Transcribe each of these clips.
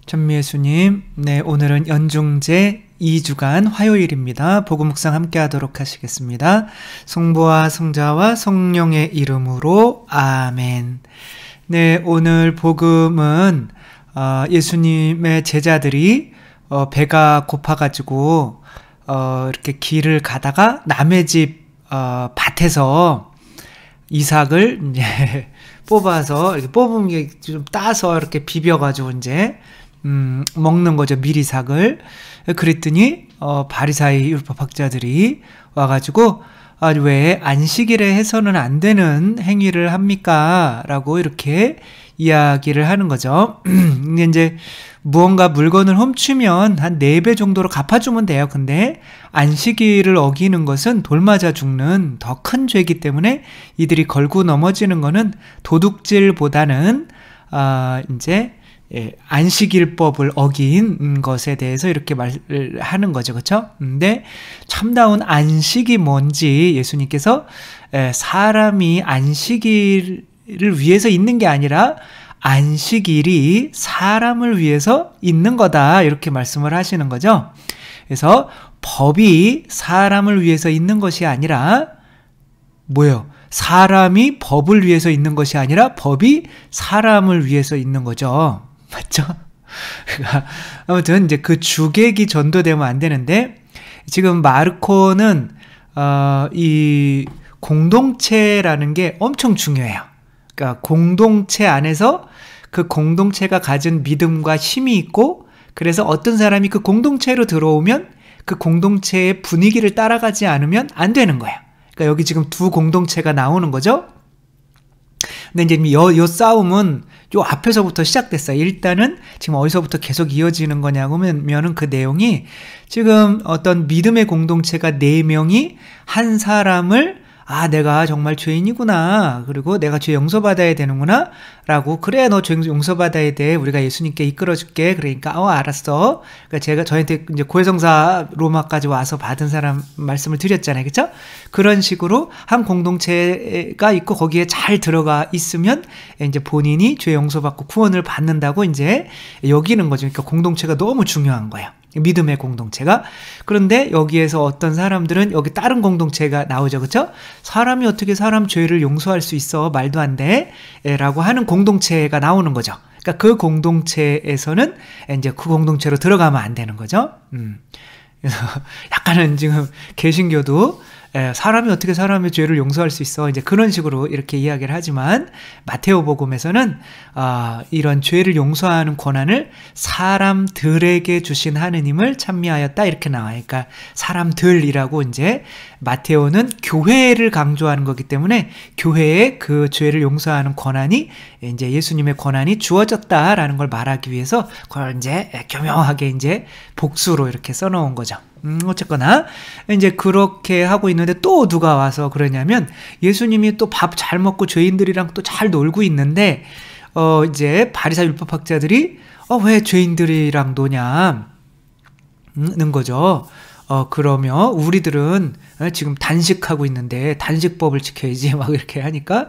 전미애수님, 네, 오늘은 연중제 2주간 화요일입니다. 복음 묵상 함께 하도록 하시겠습니다. 성부와 성자와 성령의 이름으로 아멘. 네, 오늘 복음은 예수님의 제자들이 배가 고파가지고 이렇게 길을 가다가 남의 집 밭에서 이삭을 이제 뽑아서 이렇게 뽑은 게 좀 따서 이렇게 비벼가지고 이제 먹는 거죠. 미리삭을. 그랬더니 바리사이 율법학자들이 와가지고 왜 안식일에 해서는 안 되는 행위를 합니까? 라고 이렇게 이야기를 하는 거죠. 근데 이제 무언가 물건을 훔치면 한 4배 정도로 갚아주면 돼요. 근데 안식일을 어기는 것은 돌 맞아 죽는 더 큰 죄이기 때문에 이들이 걸고 넘어지는 거는 도둑질보다는 이제 안식일법을 어긴 것에 대해서 이렇게 말을 하는 거죠. 그렇죠? 근데 참다운 안식이 뭔지 예수님께서 사람이 안식일을 위해서 있는 게 아니라 안식일이 사람을 위해서 있는 거다 이렇게 말씀을 하시는 거죠. 그래서 법이 사람을 위해서 있는 것이 아니라 뭐예요? 사람이 법을 위해서 있는 것이 아니라 법이 사람을 위해서 있는 거죠. 맞죠? 아무튼 이제 그 주객이 전도되면 안 되는데 지금 마르코는 이 공동체라는 게 엄청 중요해요. 그러니까 공동체 안에서 그 공동체가 가진 믿음과 힘이 있고 그래서 어떤 사람이 그 공동체로 들어오면 그 공동체의 분위기를 따라가지 않으면 안 되는 거예요. 그러니까 여기 지금 두 공동체가 나오는 거죠. 근데 이제 요 싸움은 요 앞에서부터 시작됐어요. 일단은 지금 어디서부터 계속 이어지는 거냐면은 그 내용이 지금 어떤 믿음의 공동체가 4명이 한 사람을 내가 정말 죄인이구나. 그리고 내가 죄 용서받아야 되는구나. 라고, 그래, 너 죄 용서받아야 돼. 우리가 예수님께 이끌어줄게. 그러니까, 알았어. 그러니까 제가 저한테 이제 고해성사 로마까지 와서 받은 사람 말씀을 드렸잖아요. 그쵸? 그런 식으로 한 공동체가 있고 거기에 잘 들어가 있으면 이제 본인이 죄 용서받고 구원을 받는다고 이제 여기는 거죠. 그러니까 공동체가 너무 중요한 거예요. 믿음의 공동체가. 그런데 여기에서 어떤 사람들은 여기 다른 공동체가 나오죠. 그쵸? 사람이 어떻게 사람 죄를 용서할 수 있어? 말도 안 돼. 라고 하는 공동체가 나오는 거죠. 그러니까 그 공동체에서는 이제 그 공동체로 들어가면 안 되는 거죠. 그래서 약간은 지금 개신교도 사람이 어떻게 사람의 죄를 용서할 수 있어? 이제 그런 식으로 이렇게 이야기를 하지만 마테오복음에서는 이런 죄를 용서하는 권한을 사람들에게 주신 하느님을 찬미하였다 이렇게 나와요. 그러니까 사람들이라고 이제 마테오는 교회를 강조하는 거기 때문에 교회에 그 죄를 용서하는 권한이 이제 예수님의 권한이 주어졌다라는 걸 말하기 위해서 그걸 이제 교묘하게 이제 복수로 이렇게 써놓은 거죠. 어쨌거나 이제 그렇게 하고 있는데 또 누가 와서 그러냐면 예수님이 또 밥 잘 먹고 죄인들이랑 또 잘 놀고 있는데 이제 바리사 율법학자들이 왜 죄인들이랑 노냐는 거죠. 그러면 우리들은 지금 단식하고 있는데 단식법을 지켜야지 막 이렇게 하니까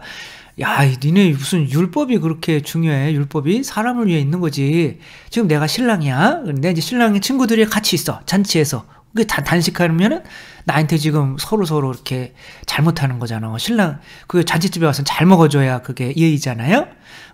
야, 니네 무슨 율법이 그렇게 중요해? 율법이 사람을 위해 있는 거지. 지금 내가 신랑이야. 근데 이제 신랑의 친구들이 같이 있어. 잔치에서. 그게 다 단식하면은 나한테 지금 서로 이렇게 잘못하는 거잖아. 신랑, 그 잔치집에 와서 잘 먹어줘야 그게 예의잖아요?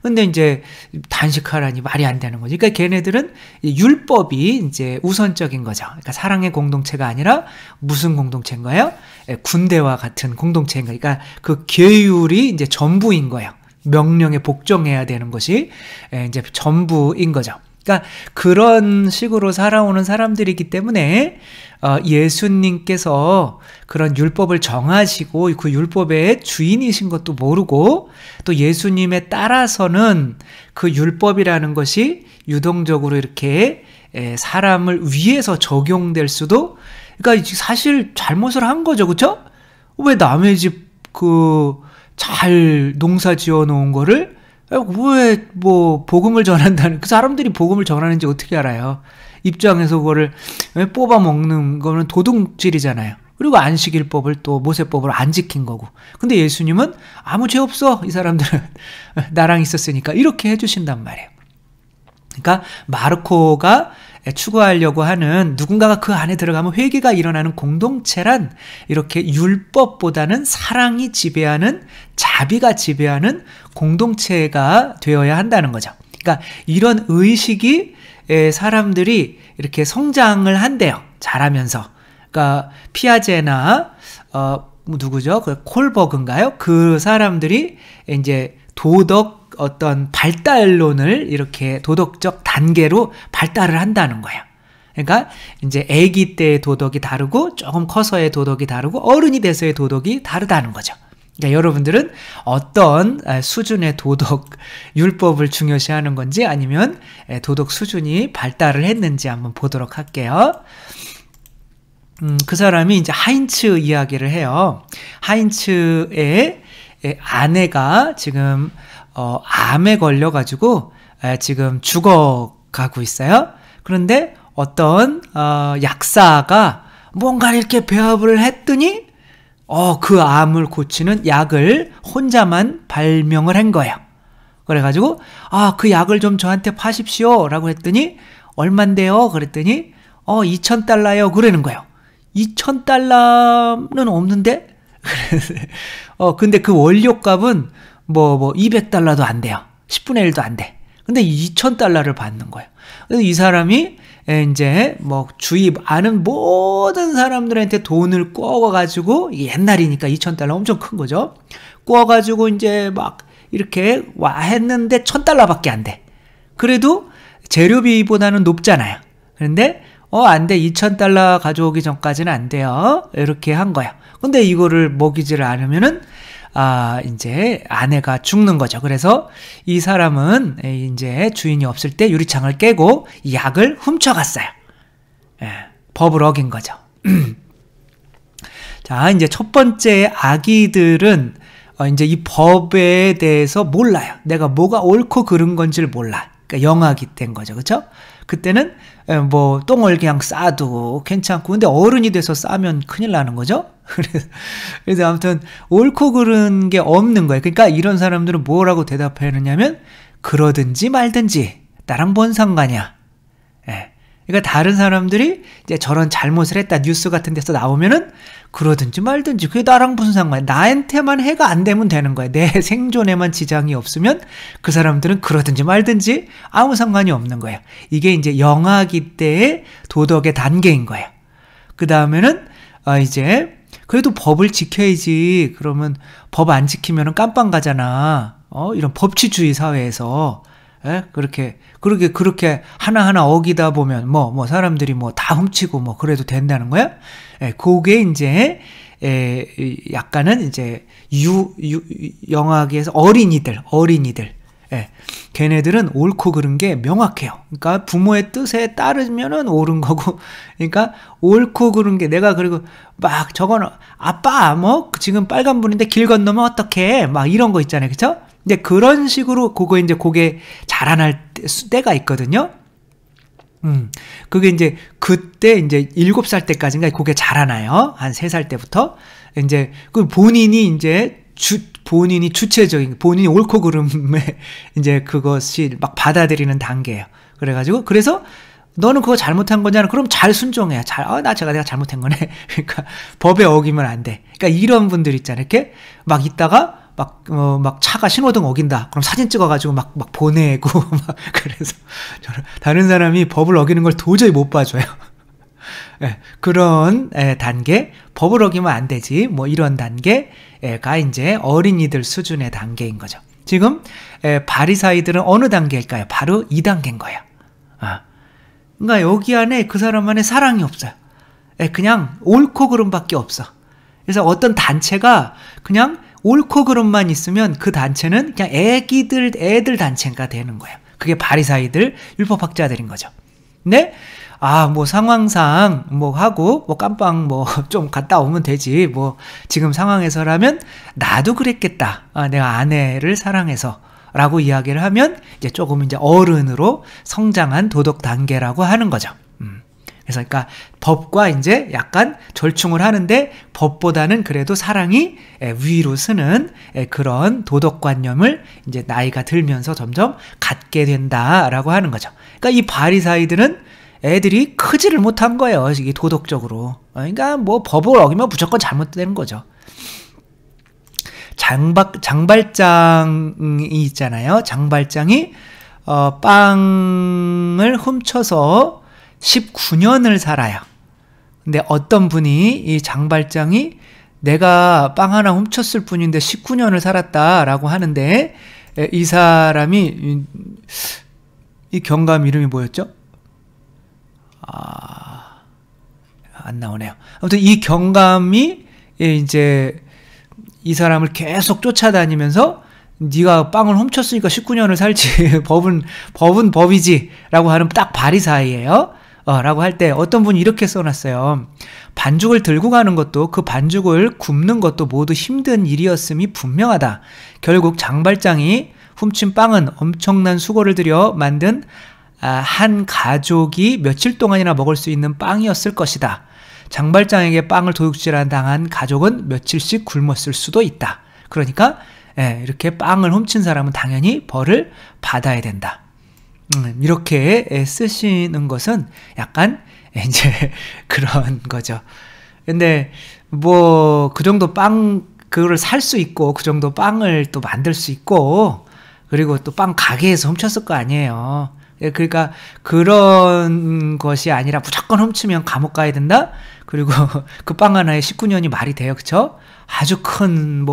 근데 이제 단식하라니 말이 안 되는 거지. 그러니까 걔네들은 율법이 이제 우선적인 거죠. 그러니까 사랑의 공동체가 아니라 무슨 공동체인가요? 군대와 같은 공동체인 거예요. 그러니까 그 계율이 이제 전부인 거예요. 명령에 복종해야 되는 것이 이제 전부인 거죠. 그러니까 그런 식으로 살아오는 사람들이기 때문에 예수님께서 그런 율법을 정하시고 그 율법의 주인이신 것도 모르고 또 예수님에 따라서는 그 율법이라는 것이 유동적으로 이렇게 사람을 위해서 적용될 수도, 그러니까 사실 잘못을 한 거죠. 그렇죠? 왜 남의 집 잘 농사 지어 놓은 거를 왜 복음을 전한다는, 그 사람들이 복음을 전하는지 어떻게 알아요? 입장에서 그거를 뽑아 먹는 거는 도둑질이잖아요. 그리고 안식일법을 또 모세법을 안 지킨 거고. 근데 예수님은 아무 죄 없어. 이 사람들은 나랑 있었으니까 이렇게 해주신단 말이에요. 그러니까 마르코가 추구하려고 하는 누군가가 그 안에 들어가면 회개가 일어나는 공동체란 이렇게 율법보다는 사랑이 지배하는 자비가 지배하는 공동체가 되어야 한다는 거죠. 그러니까 이런 의식이 사람들이 이렇게 성장을 한대요. 자라면서. 그러니까 피아제나 누구죠? 그 콜버그인가요? 그 사람들이 이제 도덕 어떤 발달론을 이렇게 도덕적 단계로 발달을 한다는 거예요. 그러니까 이제 아기 때의 도덕이 다르고 조금 커서의 도덕이 다르고 어른이 돼서의 도덕이 다르다는 거죠. 그러니까 여러분들은 어떤 수준의 도덕 율법을 중요시하는 건지 아니면 도덕 수준이 발달을 했는지 한번 보도록 할게요. 그 사람이 이제 하인츠 이야기를 해요. 하인츠의 아내가 지금 암에 걸려가지고 지금 죽어가고 있어요. 그런데 어떤 약사가 뭔가 이렇게 배합을 했더니 그 암을 고치는 약을 혼자만 발명을 한 거예요. 그래가지고 그 약을 좀 저한테 파십시오 라고 했더니 얼만데요? 그랬더니 2,000달러요 그러는 거예요. 2,000달러는 없는데? 근데 그 원료값은 뭐 200달러도 안 돼요. 10분의 1도 안 돼. 근데 2,000달러를 받는 거예요. 그래서 이 사람이 이제 뭐 주위 아는 모든 사람들한테 돈을 꿔가지고 옛날이니까 2,000달러 엄청 큰 거죠. 꿔가지고 이제 막 이렇게 와 했는데 1,000달러밖에 안 돼. 그래도 재료비보다는 높잖아요. 그런데 안 돼. 2,000달러 가져오기 전까지는 안 돼요. 이렇게 한 거야. 근데 이거를 먹이지를 않으면은 이제 아내가 죽는 거죠. 그래서 이 사람은 이제 주인이 없을 때 유리창을 깨고 이 약을 훔쳐갔어요. 법을 어긴 거죠. 자, 이제 첫 번째 아기들은 이제 이 법에 대해서 몰라요. 내가 뭐가 옳고 그른 건지를 몰라. 그러니까 영아기 때인 거죠. 그렇죠? 그때는 뭐 똥을 그냥 싸도 괜찮고 근데 어른이 돼서 싸면 큰일 나는 거죠. 그래서 아무튼 옳고 그른 게 없는 거예요. 그러니까 이런 사람들은 뭐라고 대답하느냐면 그러든지 말든지 나랑 뭔 상관이야. 그러니까 다른 사람들이 이제 저런 잘못을 했다 뉴스 같은 데서 나오면은 그러든지 말든지 그게 나랑 무슨 상관이야. 나한테만 해가 안 되면 되는 거야. 내 생존에만 지장이 없으면 그 사람들은 그러든지 말든지 아무 상관이 없는 거예요. 이게 이제 영아기 때의 도덕의 단계인 거예요. 그 다음에는 이제 그래도 법을 지켜야지. 그러면 법 안 지키면은 깜빵 가잖아. 이런 법치주의 사회에서. 그렇게 하나하나 어기다 보면 뭐 사람들이 뭐 다 훔치고 뭐 그래도 된다는 거야? 그게 이제 약간은 이제 영화계에서 어린이들 걔네들은 옳고 그른 게 명확해요. 그러니까 부모의 뜻에 따르면은 옳은 거고, 그러니까 옳고 그른 게 내가 그리고 막 저거는 아빠 뭐 지금 빨간불인데 길 건너면 어떡해? 막 이런 거 있잖아요, 그렇죠? 근데 그런 식으로 그게 자라날 때가 있거든요. 그게 이제 그때 이제 7살 때까지인가 그게 자라나요. 한 3살 때부터. 이제 그 본인이 주체적인 본인이 옳고 그름에 이제 그것이 막 받아들이는 단계예요. 그래서 너는 그거 잘못한 거잖아. 그럼 잘 순종해. 내가 잘못한 거네. 그러니까 법에 어기면 안 돼. 그러니까 이런 분들 있잖아요. 이렇게 막 있다가 막 차가 신호등 어긴다. 그럼 사진 찍어가지고 막 보내고, 그래서, 다른 사람이 법을 어기는 걸 도저히 못 봐줘요. 그런 단계, 법을 어기면 안 되지. 뭐 이런 단계가 이제 어린이들 수준의 단계인 거죠. 지금, 바리사이들은 어느 단계일까요? 바로 2단계인 거예요. 그러니까 여기 안에 그 사람 안에 사랑이 없어요. 그냥 옳고 그름밖에 없어. 그래서 어떤 단체가 그냥 옳고 그름만 있으면 그 단체는 그냥 애들 단체가 되는 거예요. 그게 바리사이들, 율법학자들인 거죠. 근데 뭐 상황상 뭐 하고 뭐 깜빵 뭐 좀 갔다 오면 되지. 뭐 지금 상황에서라면 나도 그랬겠다. 내가 아내를 사랑해서라고 이야기를 하면 이제 조금 이제 어른으로 성장한 도덕 단계라고 하는 거죠. 그래서 그러니까 법과 이제 약간 절충을 하는데 법보다는 그래도 사랑이 위로 서는 그런 도덕관념을 이제 나이가 들면서 점점 갖게 된다라고 하는 거죠. 그러니까 이 바리사이들은 애들이 크지를 못한 거예요. 이게 도덕적으로. 그러니까 뭐 법을 어기면 무조건 잘못되는 거죠. 장발장이 있잖아요. 장발장이 빵을 훔쳐서 19년을 살아요. 근데 어떤 분이 이 장발장이 내가 빵 하나 훔쳤을 뿐인데 19년을 살았다라고 하는데, 이 사람이 이 경감 이름이 뭐였죠? 안 나오네요. 아무튼 이 경감이 이제 이 사람을 계속 쫓아다니면서 네가 빵을 훔쳤으니까 19년을 살지 법은 법이지 라고 하는 딱 바리사이예요. 라고 할 때 어떤 분이 이렇게 써놨어요. 반죽을 들고 가는 것도 그 반죽을 굽는 것도 모두 힘든 일이었음이 분명하다. 결국 장발장이 훔친 빵은 엄청난 수고를 들여 만든 한 가족이 며칠 동안이나 먹을 수 있는 빵이었을 것이다. 장발장에게 빵을 도둑질 당한 가족은 며칠씩 굶었을 수도 있다. 그러니까 이렇게 빵을 훔친 사람은 당연히 벌을 받아야 된다. 이렇게 쓰시는 것은 약간 이제 그런 거죠. 근데 뭐 그 정도 그거를 살 수 있고 그 정도 빵을 또 만들 수 있고 그리고 또 빵 가게에서 훔쳤을 거 아니에요. 그러니까 그런 것이 아니라 무조건 훔치면 감옥 가야 된다? 그리고 그 빵 하나에 19년이 말이 돼요. 그쵸? 아주 큰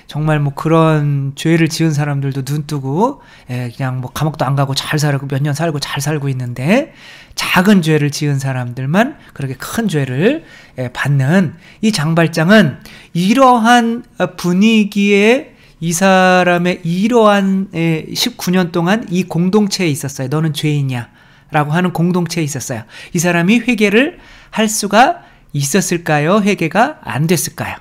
정말 그런 죄를 지은 사람들도 눈 뜨고 그냥 감옥도 안 가고 잘 살고 몇 년 살고 잘 살고 있는데, 작은 죄를 지은 사람들만 그렇게 큰 죄를 받는 이 장발장은 이러한 분위기에 이 사람의 이러한 19년 동안 이 공동체에 있었어요. 너는 죄인이야 라고 하는 공동체에 있었어요. 이 사람이 회개를 할 수가 있었을까요? 회개가 안 됐을까요?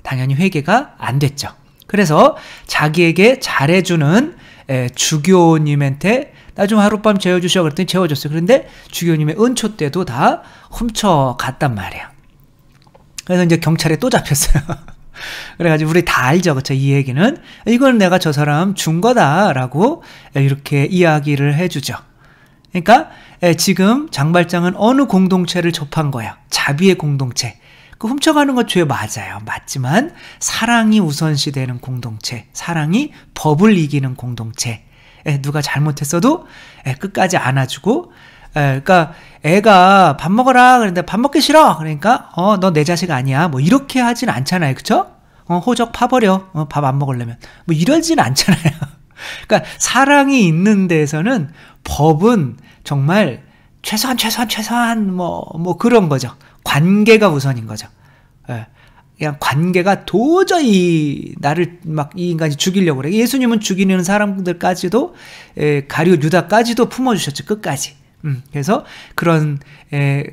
당연히 회개가 안 됐죠. 그래서 자기에게 잘해주는 주교님한테 나 좀 하룻밤 재워주셔 그랬더니 재워줬어요. 그런데 주교님의 은초 때도 다 훔쳐갔단 말이에요. 그래서 이제 경찰에 또 잡혔어요. 그래가지고 우리 다 알죠. 그쵸? 이 얘기는 이건 내가 저 사람 준 거다라고 이렇게 이야기를 해주죠. 그러니까 지금 장발장은 어느 공동체를 접한 거야? 자비의 공동체. 그 훔쳐가는 것 죄 맞아요. 맞지만 사랑이 우선시되는 공동체, 사랑이 법을 이기는 공동체. 누가 잘못했어도 끝까지 안아주고, 그러니까 애가 밥 먹어라 그런데 밥 먹기 싫어. 그러니까 너 내 자식 아니야. 뭐 이렇게 하진 않잖아요. 그쵸? 호적 파버려. 밥 안 먹으려면. 뭐 이러진 않잖아요. 그러니까 사랑이 있는 데에서는 법은 정말 최소한 뭐 그런 거죠. 관계가 우선인 거죠. 그냥 관계가 도저히 나를 이 인간이 죽이려고 그래. 예수님은 죽이는 사람들까지도 가룟 유다까지도 품어주셨죠. 끝까지. 그래서 그런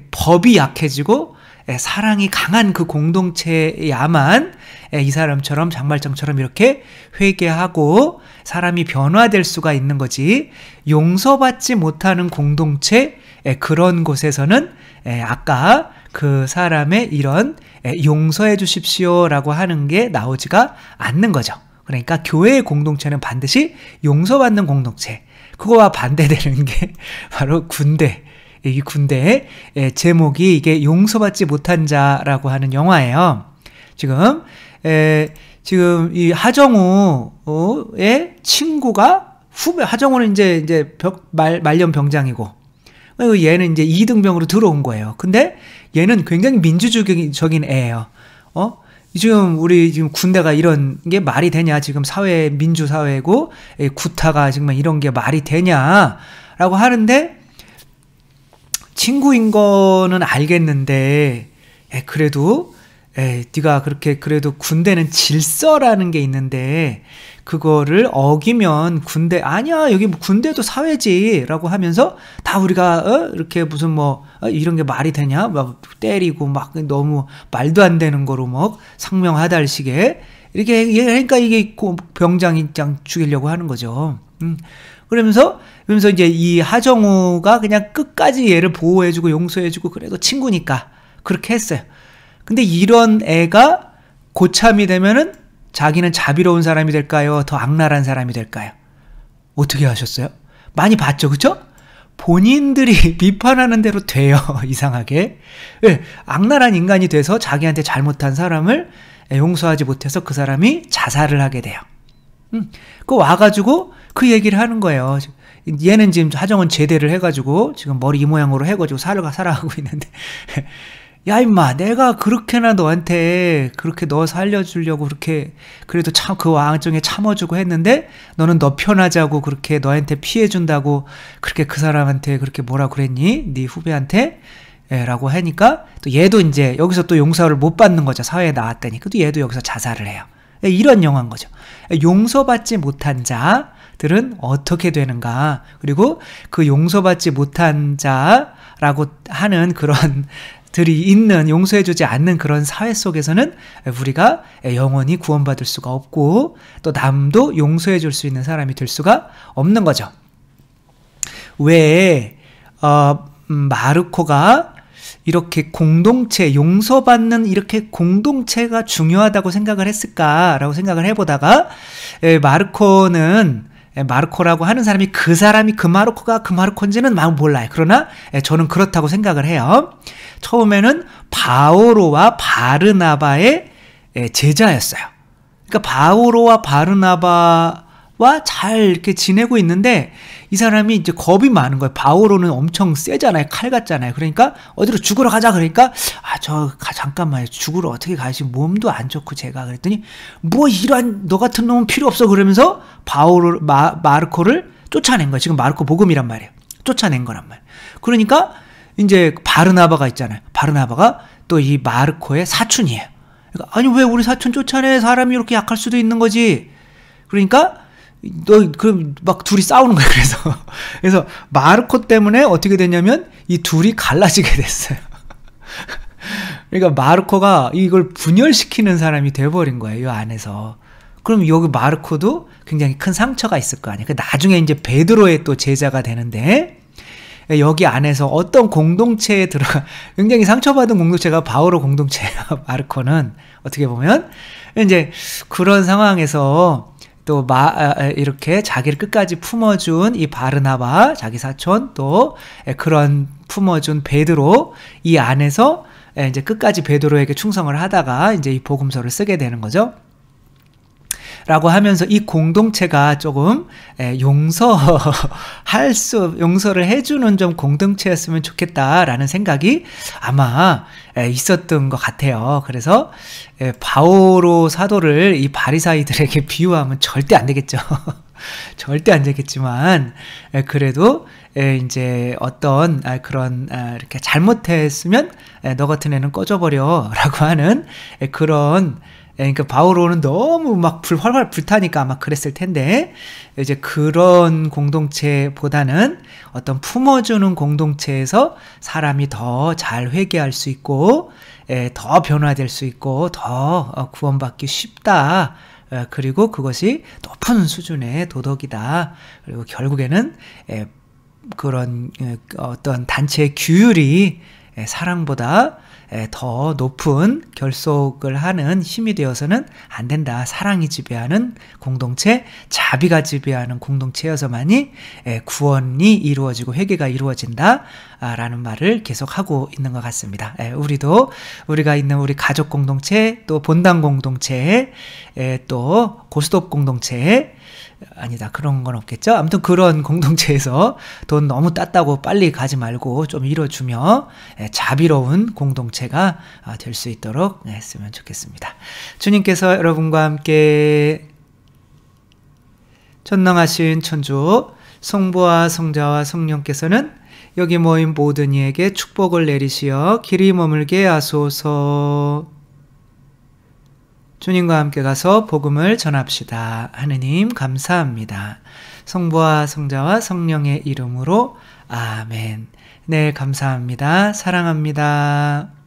법이 약해지고 사랑이 강한 그 공동체야만 이 사람처럼 장발장처럼 이렇게 회개하고 사람이 변화될 수가 있는 거지. 용서받지 못하는 공동체, 그런 곳에서는 아까 그 사람의 이런 용서해 주십시오라고 하는 게 나오지가 않는 거죠. 그러니까 교회의 공동체는 반드시 용서받는 공동체. 그거와 반대되는 게 바로 군대. 이 군대의 제목이 이게 용서받지 못한 자라고 하는 영화예요. 지금 이 하정우의 친구가 하정우는 이제 말년 병장이고, 얘는 이제 2등병으로 들어온 거예요. 근데 얘는 굉장히 민주주의적인 애예요. 지금 우리 지금 군대가 이런 게 말이 되냐? 지금 민주사회고 구타가 정말 이런 게 말이 되냐라고 하는데, 친구인 거는 알겠는데 그래도 네가 그렇게 그래도 군대는 질서라는 게 있는데 그거를 어기면 군대, 아니야, 여기 뭐 군대도 사회지 라고 하면서 다 우리가 이렇게 무슨 뭐 이런 게 말이 되냐, 막 때리고 막 너무 말도 안 되는 거로 뭐 상명하달식에 이렇게 하니까 이게 병장 죽이려고 하는 거죠. 그러면서 이제 이 하정우가 그냥 끝까지 얘를 보호해주고 용서해주고 그래도 친구니까 그렇게 했어요. 근데 이런 애가 고참이 되면은 자기는 자비로운 사람이 될까요? 더 악랄한 사람이 될까요? 어떻게 하셨어요? 많이 봤죠, 그쵸? 본인들이 비판하는 대로 돼요, 이상하게. 네, 악랄한 인간이 돼서 자기한테 잘못한 사람을 용서하지 못해서 그 사람이 자살을 하게 돼요. 그 와가지고 그 얘기를 하는 거예요. 얘는 지금 하정은 제대를 해가지고 지금 머리 이 모양으로 해가지고 살아가고 있는데 야 임마, 내가 그렇게나 너한테 그렇게 너 살려주려고 그렇게 그래도 참 그 와중에 참아주고 했는데 너는 너 편하자고 그렇게 너한테 피해준다고 그렇게 그 사람한테 그렇게 뭐라 그랬니? 네 후배한테? 라고 하니까 또 얘도 이제 여기서 또 용서를 못 받는 거죠. 사회에 나왔다니. 또 얘도 여기서 자살을 해요. 이런 영화인 거죠. 용서받지 못한 자들은 어떻게 되는가, 그리고 그 용서받지 못한 자라고 하는 그런 들이 있는, 용서해주지 않는 그런 사회 속에서는 우리가 영원히 구원받을 수가 없고 또 남도 용서해줄 수 있는 사람이 될 수가 없는 거죠. 왜 마르코가 이렇게 공동체, 용서받는 이렇게 공동체가 중요하다고 생각을 했을까라고 생각을 해보다가 마르코라고 하는 사람이 그 마르코가 그 마르코인지는 몰라요. 그러나 저는 그렇다고 생각을 해요. 처음에는 바오로와 바르나바의 제자였어요. 그러니까 바오로와 바르나바와 잘 이렇게 지내고 있는데 이 사람이 이제 겁이 많은 거예요. 바오로는 엄청 세잖아요. 칼 같잖아요. 그러니까 어디로 죽으러 가자 그러니까 잠깐만요. 죽으러 어떻게 가시? 몸도 안 좋고 제가 그랬더니 뭐 이런 너 같은 놈은 필요 없어 그러면서 마르코를 쫓아낸 거예요. 지금 마르코 복음이란 말이에요. 쫓아낸 거란 말이에요. 그러니까 이제 바르나바가 있잖아요. 바르나바가 또 이 마르코의 사촌이에요. 그러니까 아니 왜 우리 사촌 쫓아내? 사람이 이렇게 약할 수도 있는 거지. 그러니까 그럼 막 둘이 싸우는 거예요. 그래서 마르코 때문에 어떻게 됐냐면 이 둘이 갈라지게 됐어요. 그러니까 마르코가 이걸 분열시키는 사람이 돼버린 거예요. 이 안에서. 그럼 여기 마르코도 굉장히 큰 상처가 있을 거 아니에요. 나중에 이제 베드로의 또 제자가 되는데 여기 안에서 어떤 공동체에 들어가 굉장히 상처받은 공동체가 바오로 공동체예요. 마르코는 어떻게 보면 이제 그런 상황에서 또 이렇게 자기를 끝까지 품어준 이 바르나바 자기 사촌 또 그런 품어준 베드로 이 안에서 이제 끝까지 베드로에게 충성을 하다가 이제 이 복음서를 쓰게 되는 거죠. 라고 하면서 이 공동체가 조금 용서를 해주는 좀 공동체였으면 좋겠다라는 생각이 아마 있었던 것 같아요. 그래서 바오로 사도를 이 바리사이들에게 비유하면 절대 안 되겠죠. 절대 안 되겠지만 그래도 이제 어떤 그런 이렇게 잘못했으면 너 같은 애는 꺼져버려라고 하는 그런, 그러니까 바오로는 너무 막 활활 불타니까 아마 그랬을 텐데 이제 그런 공동체보다는 어떤 품어주는 공동체에서 사람이 더 잘 회개할 수 있고 더 변화될 수 있고 더 구원받기 쉽다. 그리고 그것이 높은 수준의 도덕이다. 그리고 결국에는 그런 어떤 단체의 규율이 사랑보다 더 높은 결속을 하는 힘이 되어서는 안 된다. 사랑이 지배하는 공동체, 자비가 지배하는 공동체여서만이 구원이 이루어지고 회개가 이루어진다 라는 말을 계속하고 있는 것 같습니다. 우리가 있는 우리 가족 공동체, 또 본당 공동체, 또 고스톱 공동체, 아니다, 그런 건 없겠죠. 아무튼 그런 공동체에서 돈 너무 땄다고 빨리 가지 말고 좀 이뤄주며 자비로운 공동체가 될 수 있도록 했으면 좋겠습니다. 주님께서 여러분과 함께 전능하신 천주 성부와 성자와 성령께서는 여기 모인 모든 이에게 축복을 내리시어 길이 머물게 하소서. 주님과 함께 가서 복음을 전합시다. 하느님 감사합니다. 성부와 성자와 성령의 이름으로 아멘. 네, 감사합니다. 사랑합니다.